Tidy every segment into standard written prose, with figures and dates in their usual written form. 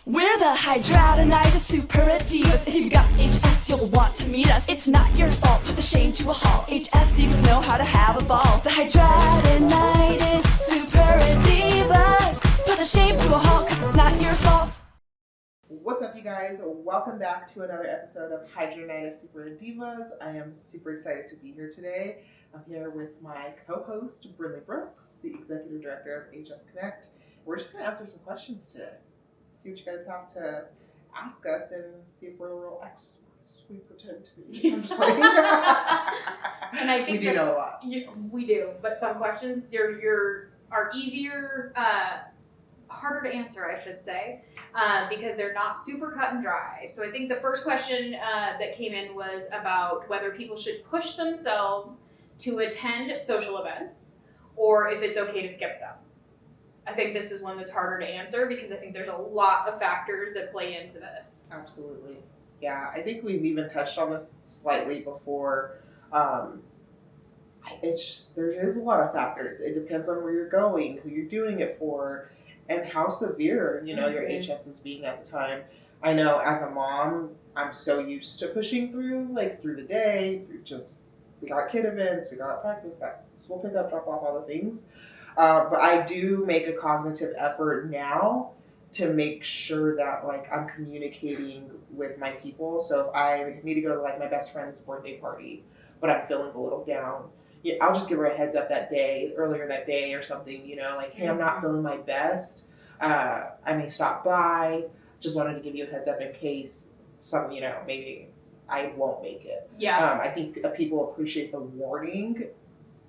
We're the Hidradenitis SuppuraDivas. If you've got HS, you'll want to meet us. It's not your fault, put the shame to a halt. HS divas know how to have a ball. The Hidradenitis SuppuraDivas. Put the shame to a halt, cause it's not your fault. What's up, you guys? Welcome back to another episode of Hidradenitis SuppuraDivas. I am super excited to be here today. I'm here with my co-host, Brinley Brooks, the Executive Director of HS Connect. We're just going to answer some questions today. See what you guys have to ask us and see if we're the real experts we pretend to be. I'm just like, and I think we do know a lot. We do, but some questions are easier, harder to answer, I should say, because they're not super cut and dry. So I think the first question that came in was about whether people should push themselves to attend social events or if it's okay to skip them. I think this is one that's harder to answer because I think there's a lot of factors that play into this. Absolutely. Yeah, I think we've even touched on this slightly before. There is a lot of factors. It depends on where you're going, who you're doing it for, and how severe, your HS is being at the time. I know as a mom, I'm so used to pushing through the day, we got kid events, we got practice, got school pickup, drop off, all the things. But I do make a cognitive effort now to make sure that I'm communicating with my people. So if I need to go to my best friend's birthday party, but I'm feeling a little down, I'll just give her a heads up earlier that day or something, hey, I'm not feeling my best. I may stop by. Just wanted to give you a heads up in case maybe I won't make it. Yeah. I think people appreciate the warning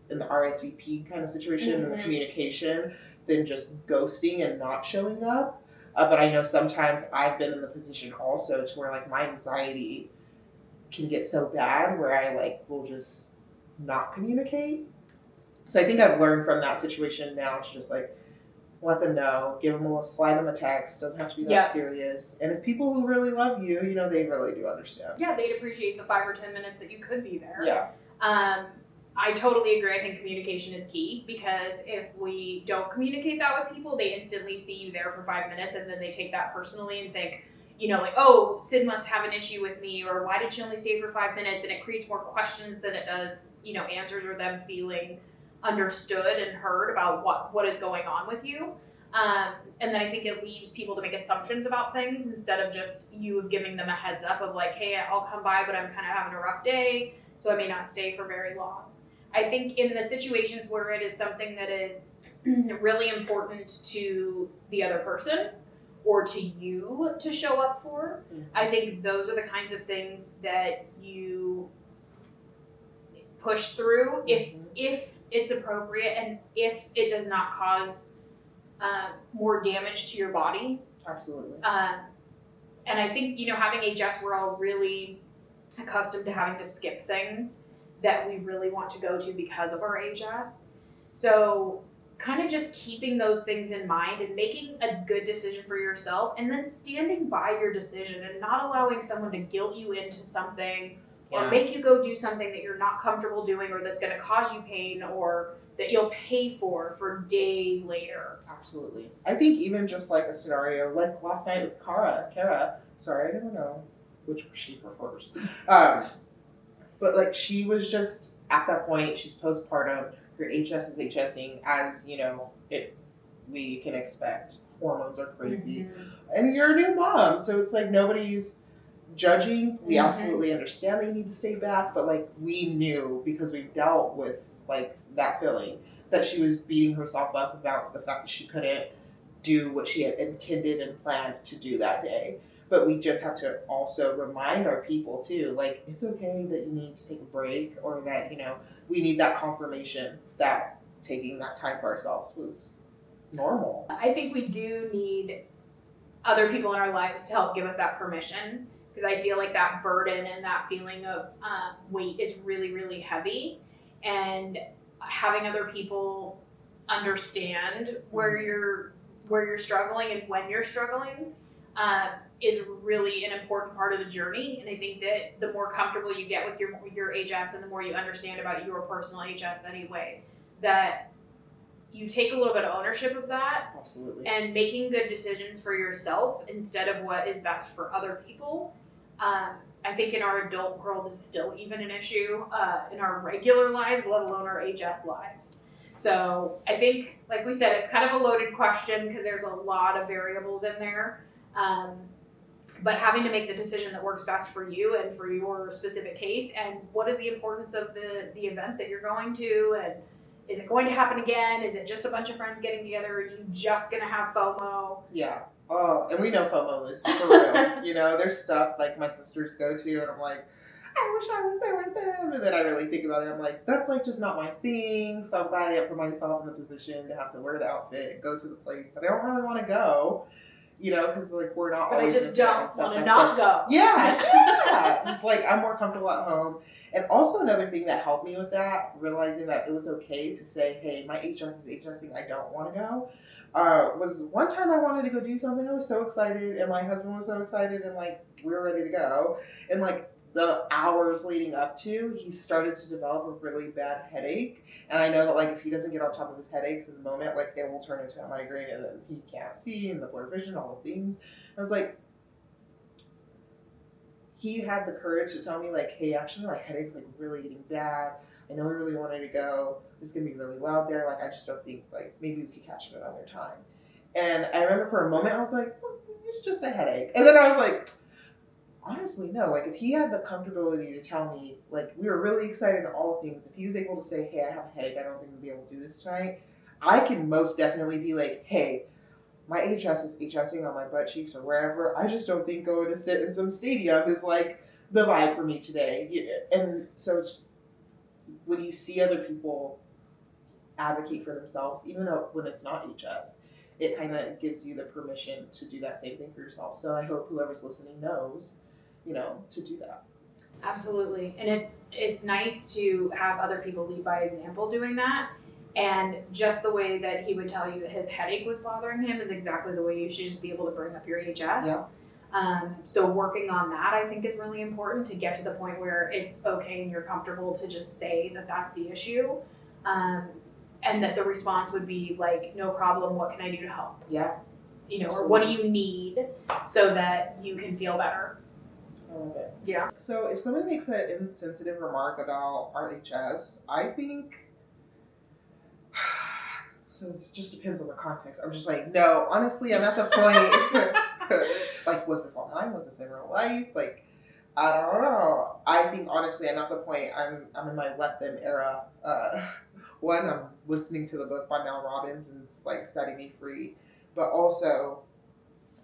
in the RSVP kind of situation and the communication than just ghosting and not showing up. But I know sometimes I've been in the position also to where my anxiety can get so bad where I will just not communicate. So I think I've learned from that situation now to just let them know, slide them a text, doesn't have to be that serious. And if people who really love you, they really do understand. Yeah, they'd appreciate the 5 or 10 minutes that you could be there. Yeah. I totally agree. I think communication is key because if we don't communicate that with people, they instantly see you there for 5 minutes and then they take that personally and think, oh, Sid must have an issue with me, or why did she only stay for 5 minutes? And it creates more questions than it does, answers, or them feeling understood and heard about what is going on with you. And then I think it leads people to make assumptions about things instead of just you giving them a heads up of hey, I'll come by, but I'm kind of having a rough day, so I may not stay for very long. I think in the situations where it is something that is really important to the other person or to you to show up for, I think those are the kinds of things that you push through if it's appropriate and if it does not cause more damage to your body. Absolutely. And I think, having HS, we're all really accustomed to having to skip things that we really want to go to because of our HS. So kind of just keeping those things in mind and making a good decision for yourself and then standing by your decision and not allowing someone to guilt you into something or make you go do something that you're not comfortable doing or that's going to cause you pain or that you'll pay for days later. Absolutely. I think even just a scenario like last night with Kara, sorry, I never know which she prefers. But she was at that point, she's postpartum, her HS is HSing as, we can expect. Hormones are crazy. And you're a new mom, so it's nobody's judging. We absolutely understand that you need to stay back, but we knew because we've dealt with that feeling that she was beating herself up about the fact that she couldn't do what she had intended and planned to do that day. But we just have to also remind our people too, it's okay that you need to take a break or that, we need that confirmation that taking that time for ourselves was normal. I think we do need other people in our lives to help give us that permission because I feel that burden and that feeling of weight is really, really heavy. And having other people understand where you're struggling and when you're struggling is really an important part of the journey. And I think that the more comfortable you get with your HS and the more you understand about your personal HS anyway, that you take a little bit of ownership of that Absolutely. and making good decisions for yourself instead of what is best for other people. I think in our adult world is still even an issue in our regular lives, let alone our HS lives. So I think, like we said, it's kind of a loaded question because there's a lot of variables in there. But having to make the decision that works best for you and for your specific case, and what is the importance of the event that you're going to, and is it going to happen again? Is it just a bunch of friends getting together? Are you just going to have FOMO? Yeah. Oh, and we know FOMO is for real. You know, there's stuff like my sisters go to, and I'm like, I wish I was there with them. And then I really think about it. I'm like, that's like just not my thing. So I'm glad I put myself in the position to have to wear the outfit and go to the place that I don't really want to go. You know, because like we're not But I always. just don't want to like not that. go. Yeah. It's like I'm more comfortable at home. And also another thing that helped me with that, realizing that it was okay to say, hey, my HS is HSing, I don't want to go, was one time I wanted to go do something. I was so excited, and my husband was so excited, and like we were ready to go. And like the hours leading up to, he started to develop a really bad headache. And I know that like if he doesn't get on top of his headaches in the moment, like they will turn into a migraine, and then he can't see, and the blurred vision, all the things. I was like, he had the courage to tell me like, hey, actually my headache's like really getting bad. I know we really wanted to go. It's gonna be really loud there. Like I just don't think like maybe we could catch it another time. And I remember for a moment I was like, well, it's just a headache. And then I was like, honestly, no. Like if he had the comfortability to tell me, like we were really excited in all things, if he was able to say, hey, I have a headache, I don't think we'll be able to do this tonight, I can most definitely be like, hey, my HS is HSing on my butt cheeks or wherever. I just don't think going to sit in some stadium is like the vibe for me today. And so it's, when you see other people advocate for themselves, even when it's not HS, it kind of gives you the permission to do that same thing for yourself. So I hope whoever's listening knows, you know, to do that. Absolutely. And it's nice to have other people lead by example doing that. And just the way that he would tell you that his headache was bothering him is exactly the way you should just be able to bring up your HS. Yeah. So working on that, I think, is really important to get to the point where it's okay and you're comfortable to just say that that's the issue. And that the response would be like, no problem, what can I do to help? Yeah. You know, Absolutely. or what do you need so that you can feel better? I love it. Yeah. So if someone makes an insensitive remark about our HS, I think, so it just depends on the context. I'm just like, no, honestly, I'm at the point, like, was this online? Was this in real life? Like, I don't know. I think, honestly, I'm at the point, I'm in my let them era. One, I'm listening to the book by Mel Robbins, and it's like setting me free. But also,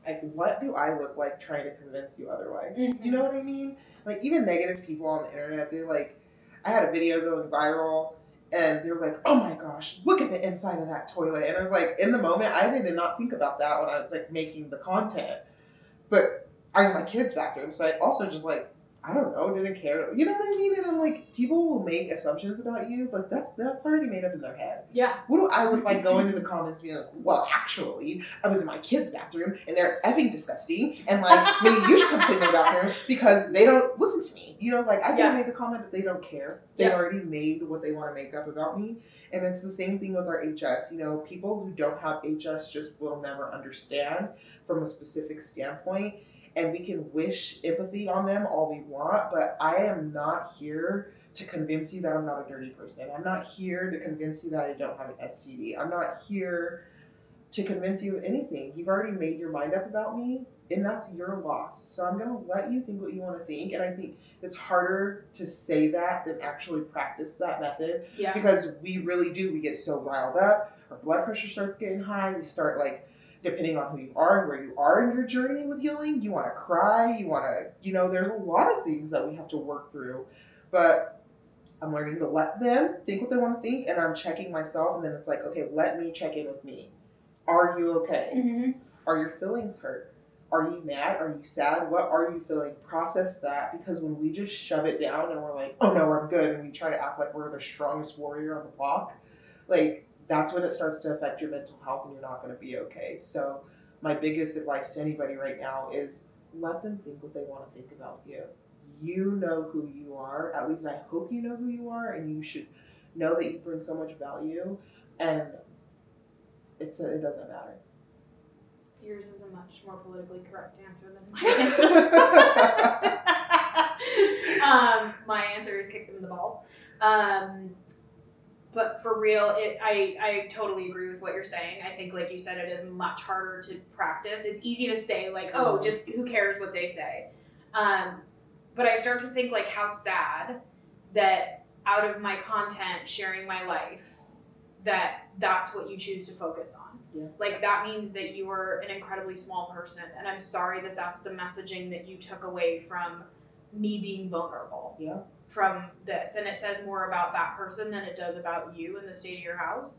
like, what do I look like trying to convince you otherwise? Mm-hmm. You know what I mean? Like, even negative people on the internet, they're like, I had a video going viral, and they were like, oh my gosh, look at the inside of that toilet. And I was like, in the moment, I did not think about that when I was like making the content. But I was in my kid's bathroom, so I also just like, I don't know, didn't care. You know what I mean? And I'm like, people will make assumptions about you, but that's already made up in their head. Yeah. What do I look like going to the comments being like, well, actually, I was in my kid's bathroom and they're effing disgusting, and like, maybe you should come clean their bathroom because they don't listen to me. You know, like, I've made the comment that they don't care. They already made what they want to make up about me. And it's the same thing with our HS. You know, people who don't have HS just will never understand from a specific standpoint. And we can wish empathy on them all we want, but I am not here to convince you that I'm not a dirty person. I'm not here to convince you that I don't have an STD. I'm not here to convince you of anything. You've already made your mind up about me, and that's your loss. So I'm going to let you think what you want to think, and I think it's harder to say that than actually practice that method. Yeah. Because we really do. We get so riled up. Our blood pressure starts getting high. We start like, depending on who you are and where you are in your journey with healing, you want to cry, you want to, you know, there's a lot of things that we have to work through. But I'm learning to let them think what they want to think, and I'm checking myself, and then it's like, okay, let me check in with me. Are you okay? Mm-hmm. Are your feelings hurt? Are you mad? Are you sad? What are you feeling? Process that, because when we just shove it down and we're like, oh no, I'm good, and we try to act like we're the strongest warrior on the block, like, that's when it starts to affect your mental health, and you're not going to be okay. So my biggest advice to anybody right now is let them think what they want to think about you. You know who you are. At least I hope you know who you are, and you should know that you bring so much value. And it doesn't matter. Yours is a much more politically correct answer than my answer. My answer is kick them in the balls. But for real, I totally agree with what you're saying. I think, like you said, it is much harder to practice. It's easy to say, like, oh, just who cares what they say. But I start to think, like, how sad that out of my content, sharing my life, that's what you choose to focus on. Yeah. Like, that means that you are an incredibly small person. And I'm sorry that that's the messaging that you took away from me being vulnerable. Yeah. From this, and it says more about that person than it does about you and the state of your house.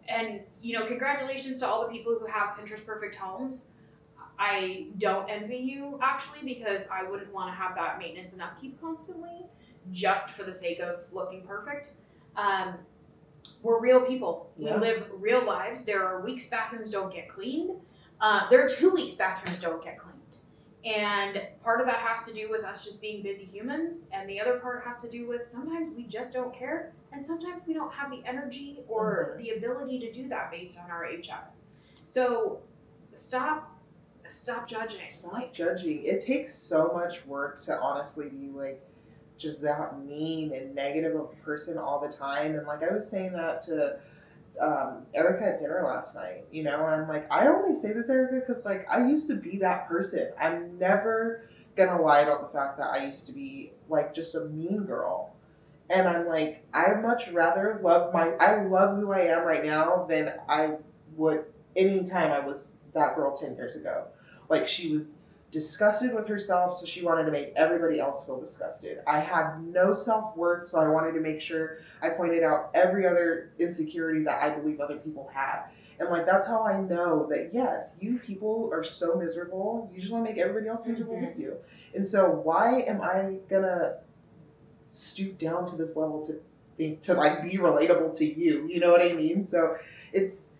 And congratulations to all the people who have Pinterest perfect homes. I don't envy you, actually, because I wouldn't want to have that maintenance and upkeep constantly just for the sake of looking perfect. We're real people. Yeah. We live real lives. There are weeks bathrooms don't get cleaned. There are 2 weeks bathrooms don't get cleaned. And part of that has to do with us just being busy humans, and the other part has to do with sometimes we just don't care, and sometimes we don't have the energy or the ability to do that based on our HS. So stop judging. Stop judging. It takes so much work to honestly be like just that mean and negative of a person all the time. And like I was saying that to Erica at dinner last night, and I'm like, I only say this, Erica, because like I used to be that person. I'm never gonna lie about the fact that I used to be like just a mean girl. And I'm like, I much rather I love who I am right now than I would any time I was that girl 10 years ago. Like, she was disgusted with herself, so she wanted to make everybody else feel disgusted. I had no self-worth, so I wanted to make sure I pointed out every other insecurity that I believe other people had. And like, that's how I know that, yes, you people are so miserable. You just want to make everybody else miserable with you. And so why am I gonna stoop down to this level to be relatable to you? You know what I mean? So it's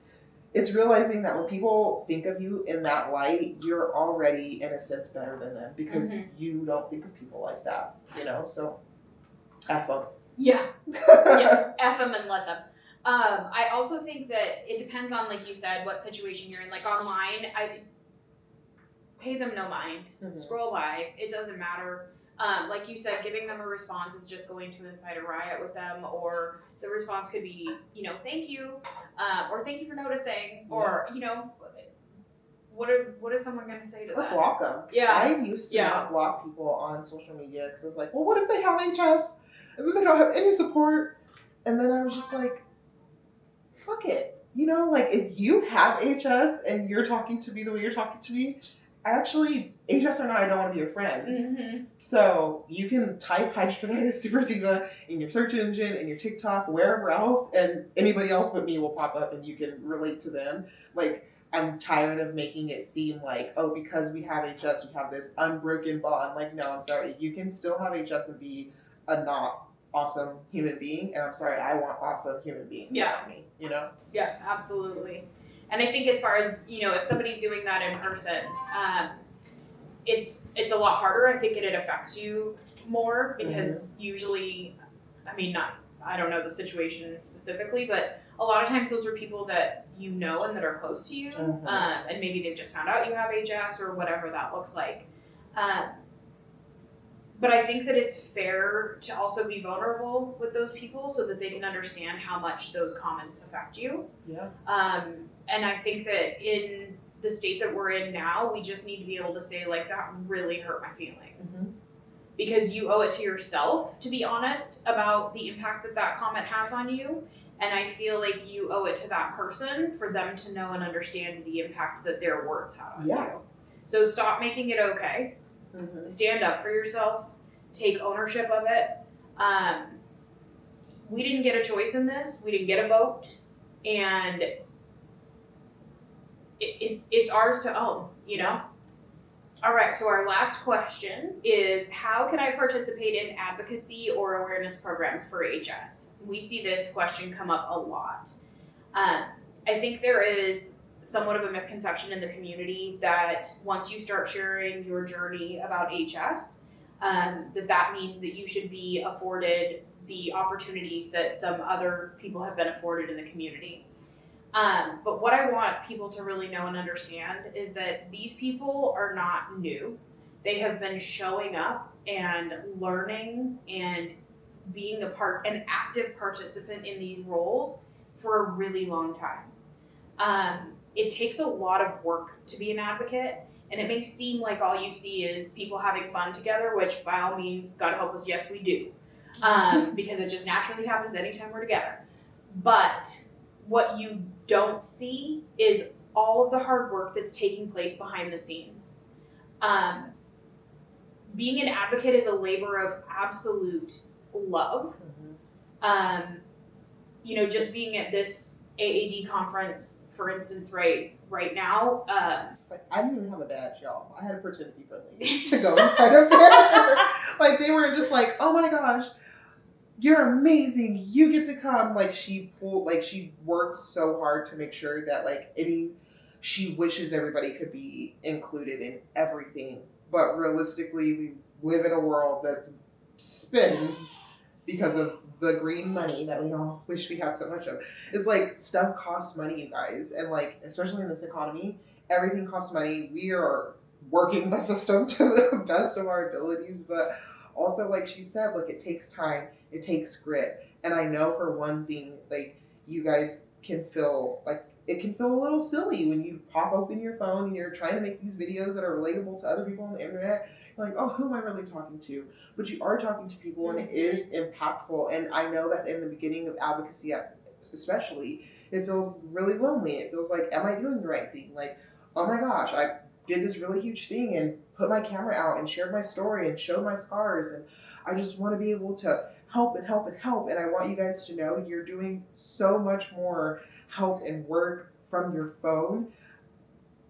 realizing that when people think of you in that light, you're already, in a sense, better than them because you don't think of people like that, So, F them. Yeah. F them and let them. I also think that it depends on, like you said, what situation you're in. Like, online, I pay them no mind. Scroll by. It doesn't matter. Like you said, giving them a response is just going to incite a riot with them, or the response could be, thank you, or thank you for noticing, or, what is someone going to say to that? Or block them. Yeah. I used to not block people on social media because I was like, well, what if they have HS and then they don't have any support? And then I was just like, fuck it. Like, if you have HS and you're talking to me the way you're talking to me, HS or not, I don't want to be your friend. So you can type Hidradenitis SuppuraDivas in your search engine, in your TikTok, wherever else, and anybody else but me will pop up and you can relate to them. Like, I'm tired of making it seem like, oh, because we have HS, we have this unbroken bond. Like, no, I'm sorry. You can still have HS and be a not awesome human being, and I'm sorry, I want awesome human beings around me, Yeah, absolutely. And I think as far as, if somebody's doing that in person, it's a lot harder. I think it affects you more because usually, I don't know the situation specifically, but a lot of times those are people that you know and that are close to you, and maybe they've just found out you have HS or whatever that looks like. But I think that it's fair to also be vulnerable with those people so that they can understand how much those comments affect you. Yeah. And I think that in the state that we're in now, we just need to be able to say, like, that really hurt my feelings. Because you owe it to yourself to be honest about the impact that comment has on you. And I feel like you owe it to that person for them to know and understand the impact that their words had on you. So stop making it okay. Stand up for yourself. Take ownership of it. We didn't get a choice in this. We didn't get a vote. And it's ours to own, All right, so our last question is, how can I participate in advocacy or awareness programs for HS? We see this question come up a lot. I think there is somewhat of a misconception in the community that once you start sharing your journey about HS, that means that you should be afforded the opportunities that some other people have been afforded in the community. But what I want people to really know and understand is that these people are not new. They have been showing up and learning and being an active participant in these roles for a really long time. It takes a lot of work to be an advocate, and it may seem like all you see is people having fun together, which by all means, God help us, yes, we do. Because it just naturally happens anytime we're together. But what you don't see is all of the hard work that's taking place behind the scenes. Being an advocate is a labor of absolute love. Just being at this AAD conference, for instance, right now. Like, I didn't even have a badge, y'all. I had to pretend to be friendly to go inside of there. Like, they were just like, oh my gosh, you're amazing. You get to come. Like, she worked so hard to make sure that, she wishes everybody could be included in everything. But realistically, we live in a world that spins because of the green money that we all wish we had so much of. It's like, stuff costs money, you guys. And especially in this economy, everything costs money. We are working the system to the best of our abilities. But also, like she said, it takes time. It takes grit. And I know for one thing, you guys can feel it can feel a little silly when you pop open your phone and you're trying to make these videos that are relatable to other people on the internet. You're like, oh, who am I really talking to? But you are talking to people, and it is impactful. And I know that in the beginning of advocacy, especially, it feels really lonely. It feels like, am I doing the right thing? Like, oh my gosh, I did this really huge thing and put my camera out and shared my story and showed my scars. And I just want to be able to help and help and help. And I want you guys to know you're doing so much more help and work from your phone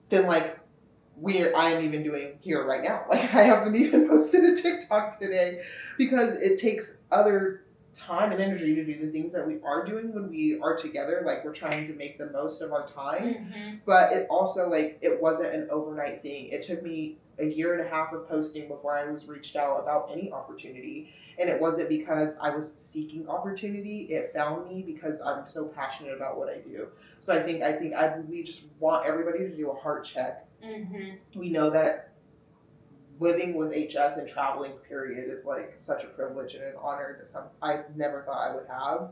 than I am even doing here right now. I haven't even posted a TikTok today because it takes other time and energy to do the things that we are doing when we are together. We're trying to make the most of our time. But it also, it wasn't an overnight thing. It took me a year and a half of posting before I was reached out about any opportunity. And it wasn't because I was seeking opportunity. It found me because I'm so passionate about what I do. So we just want everybody to do a heart check. We know that living with HS and traveling, period, is such a privilege and an honor I never thought I would have.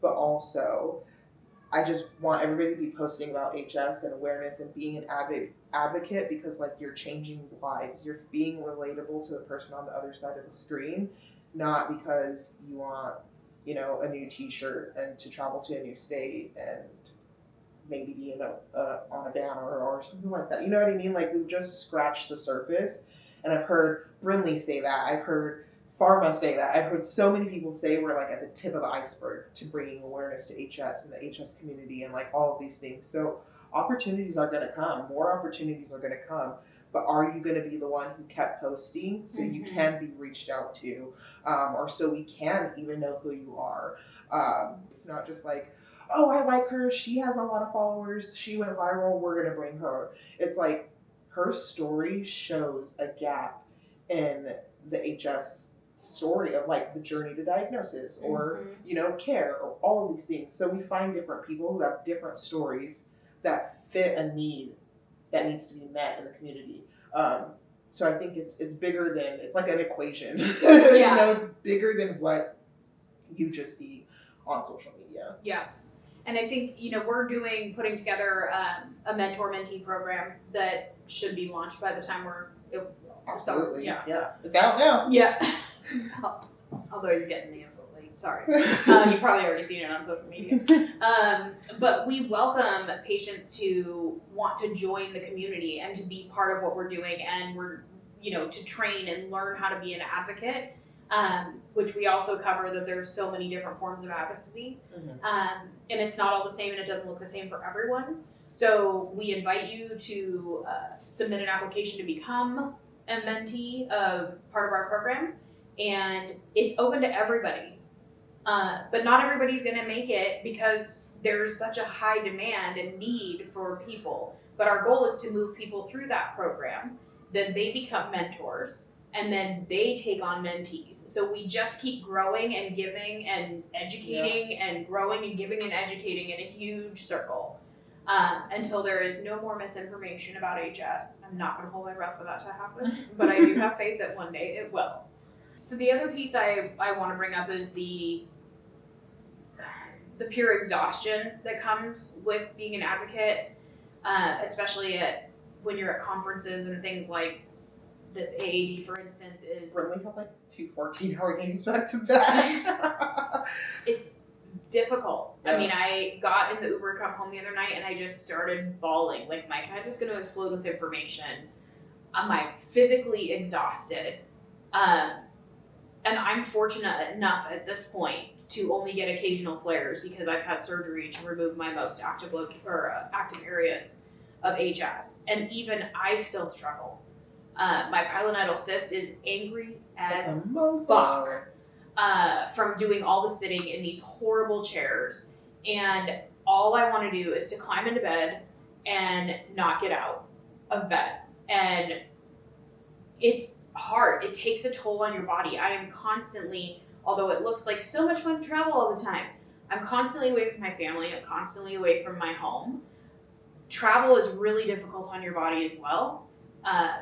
But also, I just want everybody to be posting about HS and awareness and being an advocate because you're changing lives. You're being relatable to the person on the other side of the screen, not because you want, a new t-shirt and to travel to a new state and maybe be on a banner or something like that. You know what I mean? We've just scratched the surface. And I've heard Brinley say that. I've heard Pharma say that. I've heard so many people say we're at the tip of the iceberg to bringing awareness to HS and the HS community and all of these things. So opportunities are going to come. More opportunities are going to come. But are you going to be the one who kept posting so you can be reached out to, or so we can even know who you are? It's not just oh, I like her. She has a lot of followers. She went viral. We're going to bring her. It's her story shows a gap in the HS story of the journey to diagnosis or, care or all of these things. So we find different people who have different stories that fit a need that needs to be met in the community. So I think it's bigger than, it's like an equation. Yeah. It's bigger than what you just see on social media. Yeah. And I think, we're putting together a mentor-mentee program that should be launched by the time Absolutely. Yeah. It's out now. Yeah. Although you're getting the info late. Sorry. You've probably already seen it on social media. But we welcome patients to want to join the community and to be part of what we're doing. And we're, to train and learn how to be an advocate. Which we also cover that there's so many different forms of advocacy. And it's not all the same and it doesn't look the same for everyone. So we invite you to submit an application to become a mentee of part of our program. And it's open to everybody. But not everybody's going to make it because there's such a high demand and need for people. But our goal is to move people through that program, then they become mentors, and then they take on mentees. So we just keep growing and giving and educating and growing and giving and educating in a huge circle. until there is no more misinformation about HS. I'm not going to hold my breath for that to happen, but I do have faith that one day it will. So the other piece I want to bring up is the pure exhaustion that comes with being an advocate, especially when you're at conferences and things like this AAD, for instance, is... Really have like 2 14-hour days back to back. It's difficult. Yeah. I mean, I got in the Uber, come home the other night, and I just started bawling. Like, my head was going to explode with information. I'm like physically exhausted. And I'm fortunate enough at this point to only get occasional flares because I've had surgery to remove my most active active areas of HS. And even I still struggle. My pilonidal cyst is angry as fuck from doing all the sitting in these horrible chairs. And all I want to do is to climb into bed and not get out of bed. And it's hard. It takes a toll on your body. I am constantly, although it looks like so much fun to travel all the time, I'm constantly away from my family. I'm constantly away from my home. Travel is really difficult on your body as well.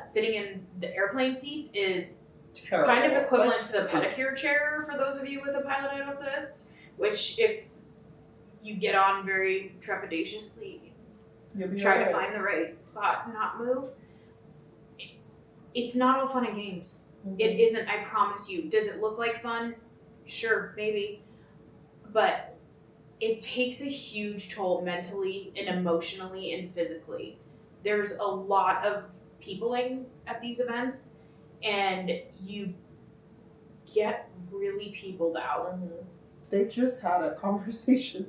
Sitting in the airplane seats is Terrible. kind of equivalent to the pedicure chair for those of you with a pilonidal cyst, which if you get on very trepidatiously, try to find the right spot and not move. It's not all fun and games. Mm-hmm. It isn't, I promise you. Does it look like fun? Sure, maybe. But it takes a huge toll mentally and emotionally and physically. There's a lot of peopling at these events, and you get really peopled out. Mm-hmm. They just had a conversation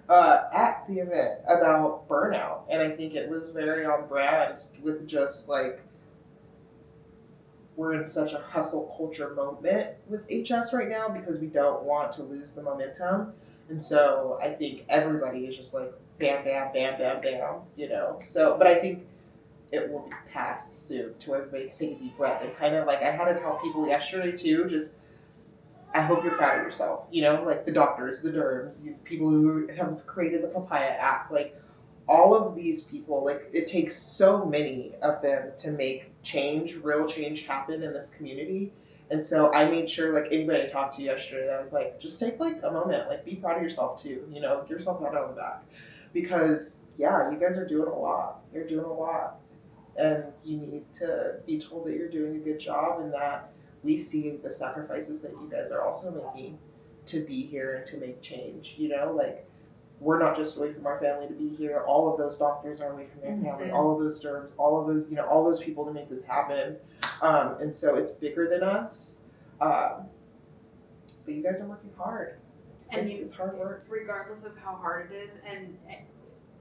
at the event about burnout, and I think it was very on brand with just like, we're in such a hustle culture moment with HS right now because we don't want to lose the momentum. And so I think everybody is just like bam, bam, bam, bam, bam, you know. So, but I think it will be passed soon to where everybody can take a deep breath. And kind of like, I had to tell people yesterday too, just, I hope you're proud of yourself, you know, like the doctors, the derms, people who have created the Papaya app, like all of these people, like it takes so many of them to make change, real change happen in this community. And so I made sure, like anybody I talked to yesterday, I was like, just take like a moment, like be proud of yourself too, you know, give yourself a pat on the back. Because yeah, you guys are doing a lot. You're doing a lot. And you need to be told that you're doing a good job and that we see the sacrifices that you guys are also making to be here and to make change, you know, like we're not just away from our family to be here. All of those doctors are away from their family, all of those derms, all of those, you know, all those people to make this happen. And so it's bigger than us. But you guys are working hard. And it's hard work. Regardless of how hard it is, and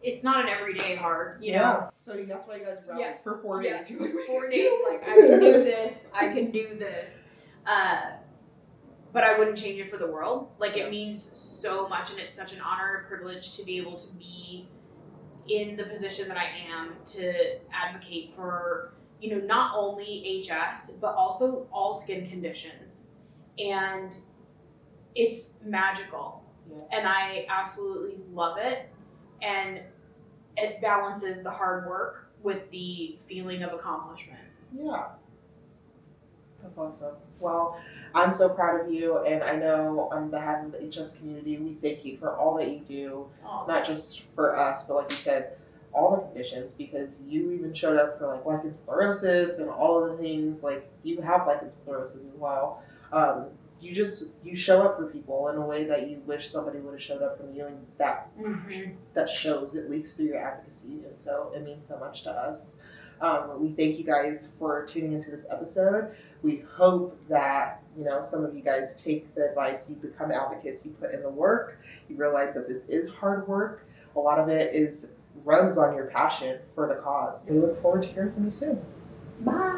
it's not an everyday hard, you know? Yeah. So that's why you guys rallied for 4 days. Yeah. You're like, 4 days, like, I can do this, I can do this. But I wouldn't change it for the world. Like, it means so much, and it's such an honor and privilege to be able to be in the position that I am to advocate for, you know, not only HS, but also all skin conditions. And it's magical. Yeah. And I absolutely love it. And it balances the hard work with the feeling of accomplishment. Yeah. That's awesome. Well, I'm so proud of you, and I know on behalf of the HS community, we thank you for all that you do, not just for us, but like you said, all the conditions, because you even showed up for like lichen sclerosis and all of the things, like you have lichen sclerosis as well. You show up for people in a way that you wish somebody would have showed up from you, and that shows, it leaks through your advocacy, and so it means so much to us. We thank you guys for tuning into this episode. We hope that, you know, some of you guys take the advice, you become advocates, you put in the work, you realize that this is hard work. A lot of it runs on your passion for the cause. We look forward to hearing from you soon. Bye.